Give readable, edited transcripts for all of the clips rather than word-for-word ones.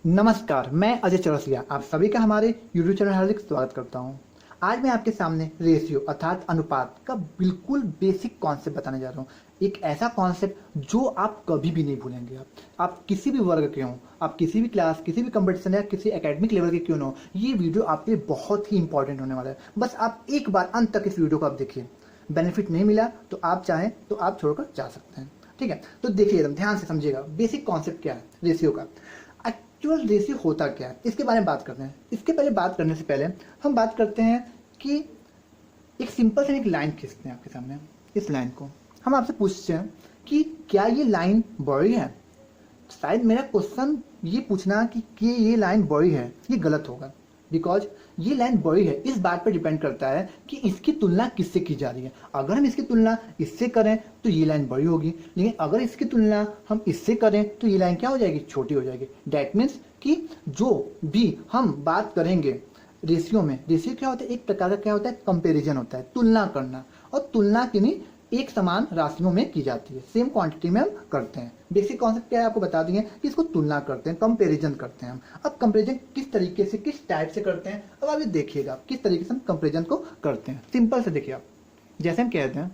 नमस्कार, मैं अजय चौरसिया आप सभी का हमारे यूट्यूब चैनल हार्दिक स्वागत करता हूं। आज मैं आपके सामने रेशियो अर्थात अनुपात का बिल्कुल बेसिक कॉन्सेप्ट बताने जा रहा हूं। एक ऐसा कॉन्सेप्ट जो आप कभी भी नहीं भूलेंगे। आप किसी भी वर्ग के हों, आप किसी भी क्लास, किसी भी कंपटीशन या किसी एकेडमिक लेवल के क्यों ना हो, ये वीडियो आपके लिए बहुत ही इंपॉर्टेंट होने वाला है। बस आप एक बार अंत तक इस वीडियो को आप देखिए। बेनिफिट नहीं मिला तो आप चाहें तो आप छोड़कर जा सकते हैं। ठीक है, तो देखिए एकदम ध्यान से समझिएगा बेसिक कॉन्सेप्ट क्या है रेशियो का। एक्चुअल रेशियो होता क्या है इसके बारे में बात करते हैं। इसके पहले बात करने से पहले हम बात करते हैं कि एक सिंपल से एक लाइन खींचते हैं आपके सामने। इस लाइन को हम आपसे पूछते हैं कि क्या ये लाइन बड़ी है। शायद मेरा क्वेश्चन ये पूछना कि ये लाइन बड़ी है ये गलत होगा, बिकॉज ये लाइन बड़ी है इस बात पर डिपेंड करता है कि इसकी तुलना किससे की जा रही है। अगर हम इसकी तुलना इससे करें तो ये लाइन बड़ी होगी, लेकिन अगर इसकी तुलना हम इससे करें तो ये लाइन क्या हो जाएगी, छोटी हो जाएगी। डैट मीन्स कि जो भी हम बात करेंगे रेशियो में, रेशियो क्या होता है, एक प्रकार का क्या होता है, कंपेरिजन होता है, तुलना करना। और तुलना किन्हीं एक समान राशियों में की जाती है, सेम क्वांटिटी में हम करते हैं। बेसिक कॉन्सेप्ट क्या है आपको बता दिए कि इसको तुलना करते हैं, कंपैरिजन करते हैं हम। अब कंपैरिजन किस तरीके से, किस टाइप से करते हैं, अब आप ये देखिएगा किस तरीके से हम कंपैरिजन को करते हैं। सिंपल से देखिए आप, जैसे हम कहते हैं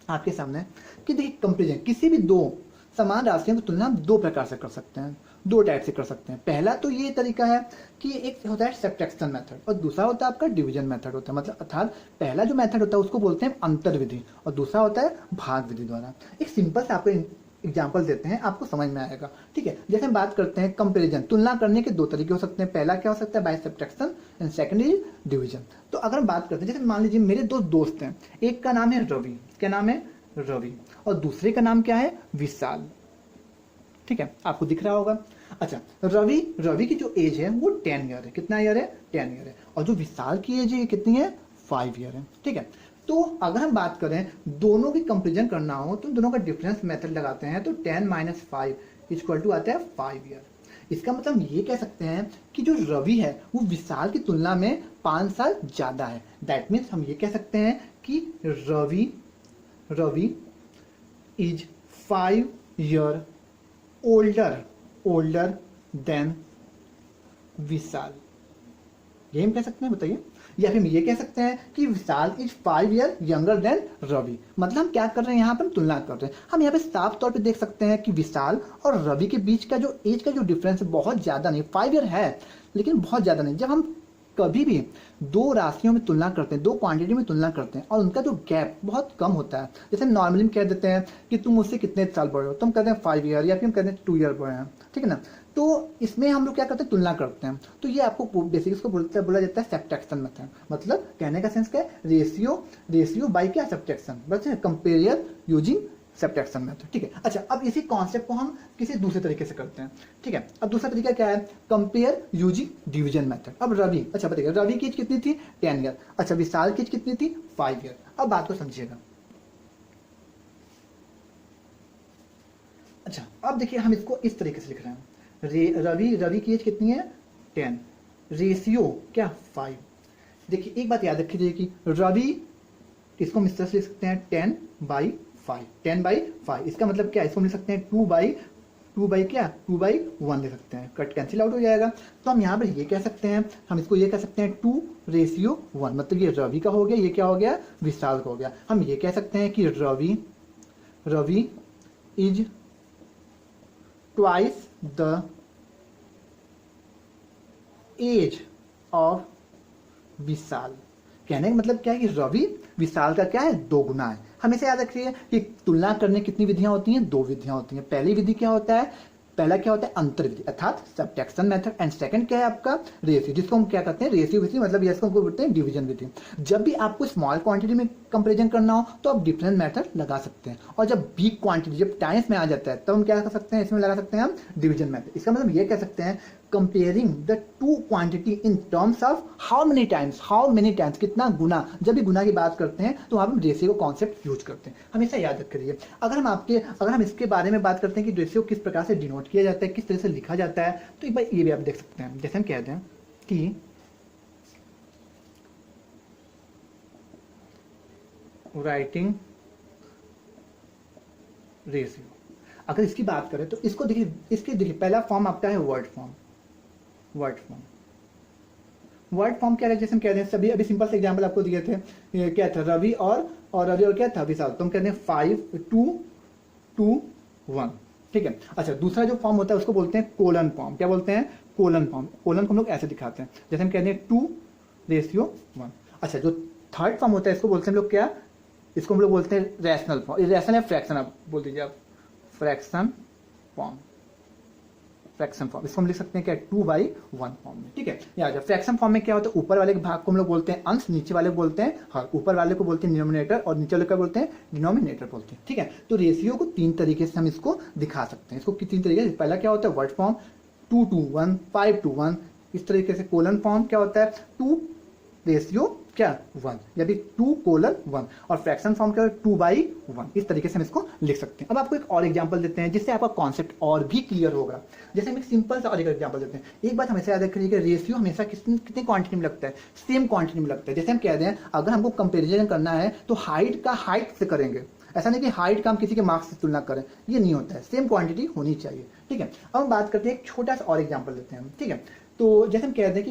आपके सामने कि देखिए कंपैरिजन किसी भी दो समान राशियों की तुलना हम दो प्रकार से कर सकते हैं, दो टाइप से कर सकते हैं। पहला तो ये तरीका है कि एक होता है सब्ट्रैक्शन मेथड और दूसरा होता है आपका डिवीजन मेथड होता है। मतलब अर्थात पहला जो मेथड होता है उसको बोलते हैं अंतर विधि और दूसरा होता है भाग विधि द्वारा। एक सिंपल से आपको एग्जाम्पल देते हैं, आपको समझ में आएगा। ठीक है, जैसे हम बात करते हैं कंपेरिजन, तुलना करने के दो तरीके हो सकते हैं। पहला क्या हो सकता है, by subtraction and second is division. तो अगर हम बात करते हैं, जैसे मान लीजिए मेरे दो दोस्त हैं, एक का नाम है रवि, क्या नाम है, रवि, और दूसरे का नाम क्या है, विशाल। ठीक है, आपको दिख रहा होगा। अच्छा, रवि की जो एज है वो 10 ईयर है। कितना ईयर है, 10 ईयर है। और जो विशाल की एज है कितनी है, 5 ईयर है। ठीक है, तो अगर हम बात करें दोनों की कंपेरिजन करना हो तो दोनों का डिफरेंस मेथड लगाते हैं तो 10 माइनस 5 इक्वल टू आता है 5 ईयर। इसका मतलब ये कह सकते हैं कि जो रवि है वो विशाल की तुलना में 5 साल ज्यादा है। दैट मीन्स हम ये कह सकते हैं कि Ravi is 5 year older than Vishal. ये हम कह सकते हैं, बताइए। या फिर हम ये कह सकते हैं कि Vishal is 5 year younger than Ravi. मतलब हम क्या कर रहे हैं, यहाँ पर तुलना कर रहे हैं। हम यहाँ पे साफ तौर पे देख सकते हैं कि विशाल और रवि के बीच का जो एज का जो डिफरेंस है बहुत ज्यादा नहीं, 5 ईयर है लेकिन बहुत ज्यादा नहीं। जब हम कभी भी दो राशियों में तुलना करते हैं, दो क्वांटिटी में तुलना करते हैं और उनका जो गैप बहुत कम होता है, जैसे नॉर्मली हम कह देते हैं कि तुम मुझसे कितने साल बड़े हो, तो हम कहते हैं 5 ईयर या फिर हम कहते हैं 2 ईयर बड़े हैं। ठीक है ना, तो इसमें हम लोग क्या करते हैं, तुलना करते हैं। तो ये आपको बेसिक इसको बोला जाता है सब्ट्रैक्शन मेथड। मतलब कहने का सेंस क्या है, रेशियो बाय क्या, सब्ट्रैक्शन, बस कंपेयर यूजिंग सब्ट्रैक्शन मेथड। ठीक है, अच्छा अब इसी कॉन्सेप्ट को हम किसी दूसरे तरीके से करते हैं। ठीक है, अब दूसरा तरीका क्या है, कंपेयर यूजिंग डिवीजन मेथड। अब रवि, अच्छा बताइए रवि की एज कितनी थी, 10 ईयर। अच्छा विशाल की एज कितनी थी, 5 ईयर। अब बात को समझिएगा। अच्छा अब देखिए हम इसको इस तरीके से लिख रहे हैं, रवि की एज कितनी है, 10, रेशियो क्या, 5। देखिए एक बात याद रखिए कि रवि, इसको हम इस तरह से लिख सकते हैं 10/5, 10/5। इसका मतलब क्या है, इसको लिख सकते हैं 2/1 लिख सकते हैं, कट कैंसिल आउट हो जाएगा। तो हम यहाँ पर ये कह सकते हैं, हम इसको ये कह सकते हैं 2:1। मतलब ये रवि का हो गया, ये क्या हो गया, विशाल का हो गया। हम ये कह सकते हैं कि Ravi is twice the age of Vishal. कहने का मतलब क्या है कि रवि विशाल का क्या है, 2 गुना है। हमेशा याद रखिए कि तुलना करने कितनी विधियां होती हैं, 2 विधियां होती हैं। पहली विधि क्या होता है, पहला क्या होता है, अंतर विधि अर्थात सब्ट्रैक्शन मेथड, एंड सेकंड क्या है आपका, रेशियो, जिसको हम क्या कहते हैं, रेशियो विधि, मतलब इसको बोलते हैं डिवीजन विधि। जब भी आपको स्मॉल क्वांटिटी में कंपेरिजन करना हो तो आप डिफरेंट मेथड लगा सकते हैं, और जब बिग क्वांटिटी, जब टाइम्स में आ जाता है तब हम क्या कर सकते हैं, इसमें लगा सकते हैं हम डिवीजन मेथड। इसका मतलब ये कह सकते हैं comparing the two quantity in terms of how many times, कितना गुना। जब भी गुना की बात करते हैं तो वहां हम रेशियो कॉन्सेप्ट यूज करते हैं, हमेशा याद रखिए। अगर हम इसके बारे में बात करते हैं कि रेशियो किस प्रकार से डिनोट किया जाता है, किस तरह से लिखा जाता है, तो एक बार ये भी आप देख सकते हैं। जैसे हम कहते हैं कि राइटिंग रेशियो, अगर इसकी बात करें तो इसको देखिए, इसके देखिए पहला फॉर्म आपका है word form, word form. Word form क्या है, जैसे हम कह रहे हैं सभी, अभी सिंपल से एग्जांपल आपको दिए थे, ये क्या था, रवि और रवि और क्या था, विशाल, तो हम कहते हैं 5 2 2 1, ठीक है। अच्छा, दूसरा जो फॉर्म होता है उसको बोलते हैं कोलन फॉर्म। क्या बोलते हैं, कोलन फॉर्म। कोलन को हम लोग ऐसे दिखाते हैं, जैसे हम कहते हैं 2:1। अच्छा, जो थर्ड फॉर्म होता है इसको बोलते हैं हम लोग क्या, इसको हम लोग बोलते हैं रैशनल फॉर्म। रैशनल है फ्रैक्शन, आप बोल दीजिए आप, फ्रैक्शन फॉर्म। फ्रैक्शन फॉर्म इसको हम लिख सकते हैं क्या, 2/1 फॉर्म में, ठीक है। याद, फ्रैक्शन फॉर्म में क्या होता है, ऊपर वाले के भाग को हम लोग बोलते हैं अंश, नीचे वाले को बोलते हैं हर। ऊपर वाले को बोलते हैं डिनोमिनेटर और नीचे वाले को बोलते हैं डिनोमिनेटर बोलते हैं, ठीक है। तो रेशियो को 3 तरीके से हम इसको दिखा सकते हैं। इसको 3 तरीके से, पहला क्या होता है वर्ड फॉर्म 2:1, 5:1, इस तरीके से। कोलन फॉर्म क्या होता है 2:1 या फिर 2:1, और फ्रैक्शन फॉर्म क्या है 2/1। इस तरीके से हम इसको लिख सकते हैं। अब आपको एक और एग्जांपल देते हैं जिससे आपका कॉन्सेप्ट और भी क्लियर होगा। जैसे हम एक सिंपल सा और एक एग्जांपल देते हैं। एक बात हमेशा याद रखिए कि रेशियो हमेशा कितनी क्वांटिटी में लगता है, सेम क्वांटिटी में लगता है। जैसे हम कह दें अगर हमको कंपेरिजन करना है तो हाइट का हाइट से करेंगे, ऐसा नहीं कि हाइट का हम किसी के मार्क्स से तुलना करें, ये नहीं होता है, सेम क्वांटिटी होनी चाहिए, ठीक है। अब हम बात करते हैं एक छोटा सा और एग्जांपल देते हैं, ठीक है। तो जैसे हम कह दें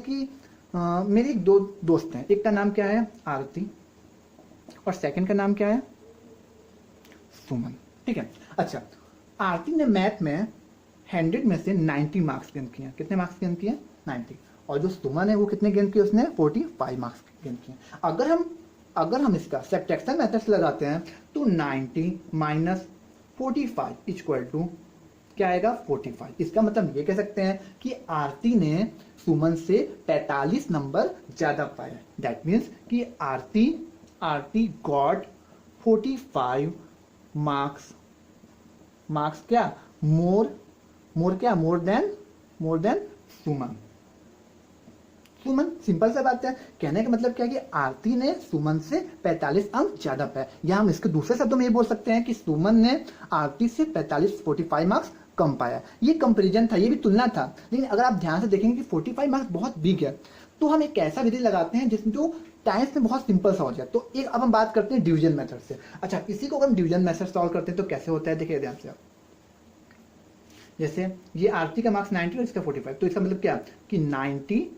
कि मेरी 2 दोस्त हैं, एक का नाम क्या है आरती और सेकंड का नाम क्या है सुमन, ठीक है। अच्छा, आरती ने मैथ में 100 में से 90 मार्क्स गेन किए। कितने मार्क्स गेन किए, 90। और जो सुमन है वो कितने गेन किए, उसने 45 मार्क्स गेन किए। अगर हम इसका सब्ट्रैक्शन मेथड से लगाते हैं तो 90 माइनस 45 इक्वल टू क्या आएगा 45। इसका मतलब ये कह सकते हैं कि आरती ने सुमन से 45 नंबर ज्यादा पाया। दैट मीन्स कि आरती गॉट 45 मार्क्स क्या, मोर देन सुमन। सिंपल सा बात है, कहने का मतलब क्या है कि आरती ने सुमन से 45 अंक ज्यादा पाया। या हम इसके दूसरे शब्दों में ये बोल सकते हैं कि सुमन ने आरती से 45 मार्क्स कम पाया। ये कंपैरिजन था, ये भी तुलना था। लेकिन अगर आप ध्यान से देखेंगे कि 45 मार्क्स बहुत बिग है, तो हम एक ऐसा विधि लगाते हैं जिसमें जो टाइम्स में बहुत सिंपल सा हो जाए। तो एक अब हम बात करते हैं डिवीजन मेथड से। अच्छा, इसी को अगर हम डिवीजन मेथड सॉल्व करते हैं तो कैसे होता है, देखिए ध्यान से आप। जैसे ये आरती का मार्क्स 90 और इसका 45, तो इसका मतलब क्या कि 90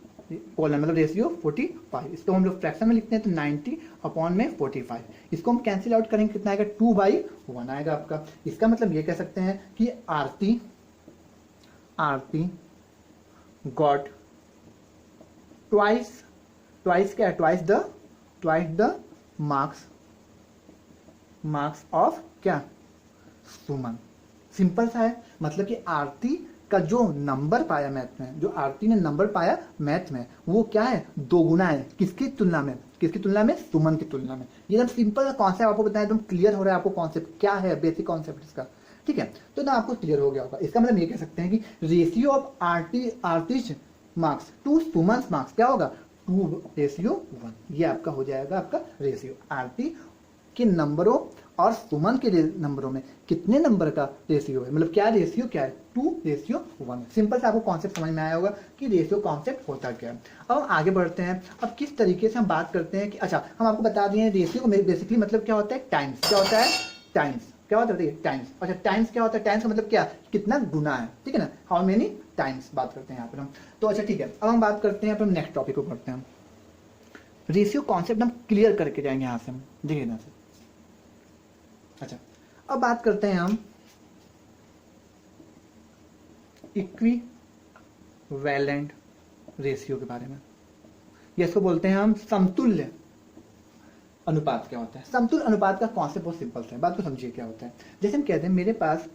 कोलन मतलब रेशियो 45। इसको हम लोग फ्रैक्शन में लिखते हैं तो 90 अपॉन में 45। इसको हम कैंसिल आउट करेंगे, कितना आएगा 2/1 आएगा आपका। इसका मतलब ये कह सकते हैं कि आरती गॉट ट्वाइस क्या, ट्वाइस द मार्क्स ऑफ क्या सुमन। सिंपल सा है, मतलब कि आरती का जो नंबर पाया मैथ में, जो आरती ने नंबर पाया मैथ में, वो क्या है 2 गुना है। किसकी तुलना में, सुमन की तुलना में। ये एकदम सिंपल कॉन्सेप्ट आपको बताया, एकदम क्लियर हो रहा है आपको कॉन्सेप्ट क्या है, बेसिक कॉन्सेप्ट इसका, ठीक है। तो ना आपको क्लियर हो गया होगा। इसका मतलब ये कह सकते हैं कि ratio of Aarti's marks to Suman marks क्या होगा 2:1। ये आपका हो जाएगा आपका रेशियो। आरती के नंबरों और सुमन के नंबरों में कितने नंबर का रेशियो है, मतलब क्या रेशियो क्या है 2:1। सिंपल से आपको कॉन्सेप्ट समझ में आया होगा कि रेशियो कॉन्सेप्ट होता क्या है। अब हम आगे बढ़ते हैं। अब किस तरीके से हम बात करते हैं कि अच्छा, हम आपको बता दिए रेशियो को बेसिकली मतलब क्या होता है टाइम्स। क्या होता है टाइम्स, क्या होता है टाइम्स। अच्छा, टाइम्स क्या होता है, टाइम्स का मतलब क्या, कितना गुना है, ठीक है ना, हाउ मेनी टाइम्स बात करते हैं यहाँ पर हम। तो अच्छा ठीक है, अब हम बात करते हैं, अब हम नेक्स्ट टॉपिक को पढ़ते हैं। रेशियो कॉन्सेप्ट हम क्लियर करके जाएंगे यहाँ से, हम देखिए यहाँ से। अच्छा, अब बात करते हैं हम इक्विवेलेंट रेशियो के बारे में। ये इसको बोलते हैं हम समतुल्य अनुपात। क्या होता है समतुल्य अनुपात का कॉन्सेप्ट बहुत सिंपल है, बात को समझिए क्या होता है। जैसे हम कहते हैं मेरे पास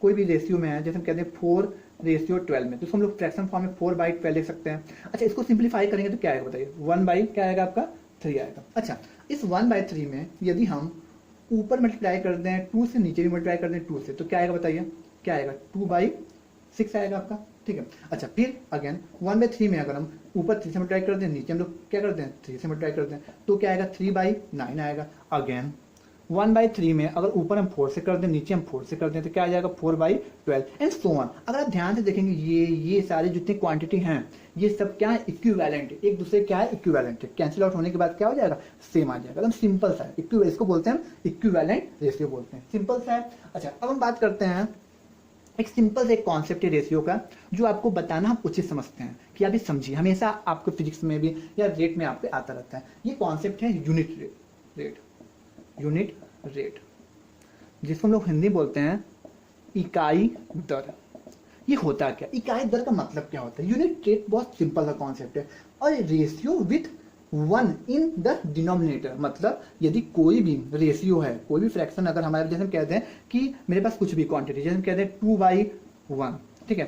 कोई भी रेशियो में है, जैसे हम कहते हैं 4:12 में, तो उसको हम लोग फ्रैक्शन फॉर्म में 4/12 लिख सकते हैं। अच्छा, इसको सिंप्लीफाई करेंगे तो क्या आएगा बताइए, 1/3 क्या आएगा आपका 3 आएगा। अच्छा, इस 1/3 में यदि हम ऊपर मल्टीप्लाई कर दें 2 से, नीचे भी मल्टीप्लाई कर दें 2 से, तो क्या आएगा बताइए, क्या आएगा 2/6 आएगा आपका, ठीक है। अच्छा, फिर अगेन 1/3 में अगर हम ऊपर 3 से मल्टीप्लाई कर दें, नीचे हम लोग क्या करते हैं 3 से मल्टीप्लाई कर दें, तो क्या आएगा 3/9 आएगा। अगेन 1/3 में अगर ऊपर हम 4 से कर दें, नीचे हम 4 से कर दें, तो क्या आ जाएगा 4/12 एंड सो ऑन। अगर आप ध्यान से देखेंगे ये सारे जितने क्वांटिटी हैं ये सब क्या है इक्विवेलेंट है, एक दूसरे क्या है इक्विवेलेंट है। कैंसिल आउट होने के बाद क्या हो जाएगा सेम आ जाएगा, एकदम सिंपल सा है। इसको बोलते हैं इक्विवेलेंट रेशियो बोलते हैं, सिंपल सा है। अच्छा, अब हम बात करते हैं एक सिंपल सा एक कॉन्सेप्ट है रेशियो का जो आपको बताना हम उचित समझते हैं कि आप ये समझिए, हमेशा आपको फिजिक्स में भी या रेट में आपके आता रहता है। ये कॉन्सेप्ट है यूनिट रेट, यूनिट रेट, जिसको हम लोग हिंदी बोलते हैं इकाई दर। ये होता क्या, इकाई दर का मतलब क्या होता है? यूनिट रेट बहुत सिंपल सा कॉन्सेप्ट है। और ratio with 1 in the denominator, मतलब यदि कोई भी रेशियो है, कोई भी फ्रैक्शन अगर हमारे, जैसे हम कहते हैं कि मेरे पास कुछ भी क्वांटिटी, जैसे हम कहते हैं 2/1, ठीक है,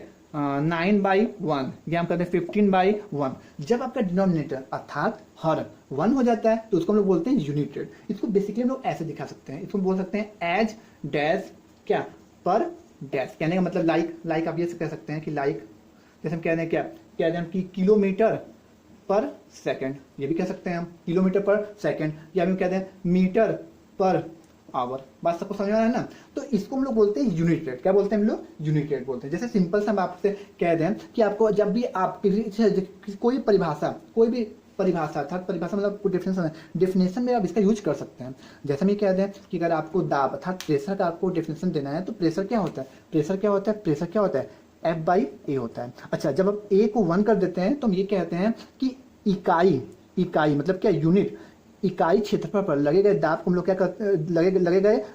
9/1, या हम कहते हैं 15/1, जब आपका डिनोमिनेटर अर्थात हर 1 हो जाता है तो उसको हम लोग बोलते हैं यूनिट रेट। इसको बेसिकली हम लोग ऐसे दिखा सकते हैं, इसको बोल सकते हैं एज डैश क्या पर डैश। कहने का मतलब लाइक आप ये कह सकते हैं कि लाइक, जैसे हम कह रहे हैं क्या कह रहे हैं कि किलोमीटर पर सेकंड, ये भी कह सकते हैं हम किलोमीटर पर सेकंड, या हम कहते हैं मीटर पर आवर। बात सबको समझ में आ रहा है ना? तो इसको हम लोग बोलते हैं यूनिट रेट। क्या बोलते हैं हम लोग? यूनिट रेट बोलते हैं। जैसे सिंपल से हम आपसे कह दें कि आपको जब भी आप कोई परिभाषा अर्थात परिभाषा मतलब डेफिनेशन है, डेफिनेशन में आप इसका यूज कर सकते हैं। जैसे हम ये कह दें कि अगर आपको दाब अर्थात प्रेशर का आपको डेफिनेशन देना है तो प्रेशर क्या होता है, प्रेशर क्या होता है, प्रेशर क्या होता है, F/A होता है। अच्छा, जब आप A को 1 कर देते हैं तो हम ये कहते हैं कि इकाई मतलब क्या, यूनिट, इकाई क्षेत्रफल पर लगे गए दाब को हम लोग क्या करते हैं,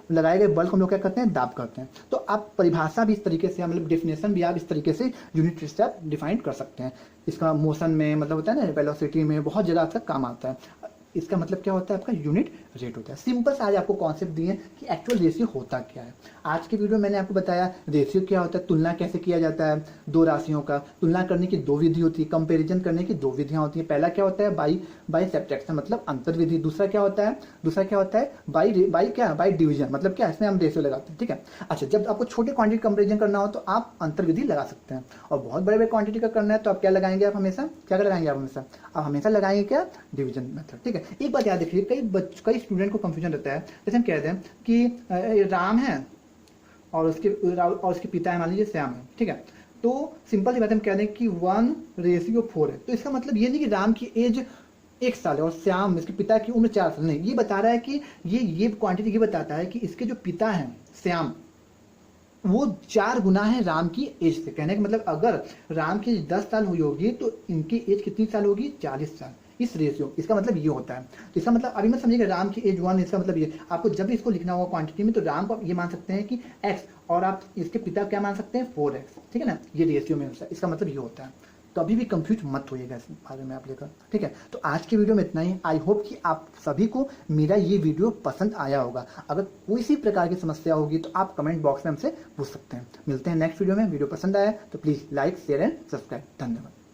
लगाए गए बल को हम लोग क्या करते हैं, दाब करते हैं। तो आप परिभाषा भी इस तरीके से, मतलब डेफिनेशन भी आप इस तरीके से यूनिट रेट से आप डिफाइन कर सकते हैं। इसका मोशन में मतलब होता है ना, वेलोसिटी में बहुत ज़्यादा आपका काम आता है। इसका मतलब क्या होता है, आपका यूनिट रेट होता है। सिंपल से आज आपको कॉन्सेप्ट दिए कि एक्चुअल रेशियो होता क्या है। आज की वीडियो में मैंने आपको बताया रेशियो क्या होता है, तुलना कैसे किया जाता है दो राशियों का, तुलना करने की दो विधि होती है, कंपैरिजन करने की दो विधियां होती हैं। पहला क्या होता है, बाई सब्ट्रैक्शन मतलब अंतर विधि। दूसरा क्या होता है बाई डिवीजन, मतलब क्या, इसमें हम रेशियो लगाते हैं, ठीक है। अच्छा, जब आपको छोटे क्वांटिटी कंपेरिजन करना हो तो आप अंतर विधि लगा सकते हैं, और बहुत बड़े बड़े क्वांटिटी का करना है तो आप क्या लगाएंगे, आप हमेशा लगाएंगे क्या, डिवीजन मेथड, ठीक है। एक बात याद रखिए, कई स्टूडेंट को कंफ्यूजन रहता है। जैसे हम कहते हैं कि राम है और उसके पिता है मान लीजिए श्याम है, ठीक है। तो सिंपल सी बात हम कहते हैं कि 1:4 है। तो इसका मतलब ये नहीं कि राम की एज 1 साल है और श्याम इसके पिता की उम्र 4 साल, नहीं। ये बता रहा है कि ये क्वांटिटी ये बताता है कि इसके जो पिता हैं श्याम, वो 4 गुना है राम की एज से। कहने का मतलब अगर राम की 10 साल हुई होगी तो इनकी एज कितनी साल होगी, 40 साल। इस रेशियो, इसका मतलब ये होता है। तो इसका मतलब अभी मत समझिएगा राम की एज 1, इसका मतलब ये आपको जब भी इसको लिखना होगा क्वांटिटी में तो राम को आप ये मान सकते हैं कि x, और आप इसके पिता क्या मान सकते हैं, 4x, ठीक है ना। ये रेशियो में होता है, इसका मतलब ये होता है। तो अभी भी कंफ्यूज मत होइएगा इस बारे में आप लेकर, ठीक है। तो आज की वीडियो में इतना ही। आई होप कि आप सभी को मेरा ये वीडियो पसंद आया होगा। अगर कोई सी प्रकार की समस्या होगी तो आप कमेंट बॉक्स में हमसे पूछ सकते हैं। मिलते हैं नेक्स्ट वीडियो में। वीडियो पसंद आया तो please like, share and subscribe. धन्यवाद।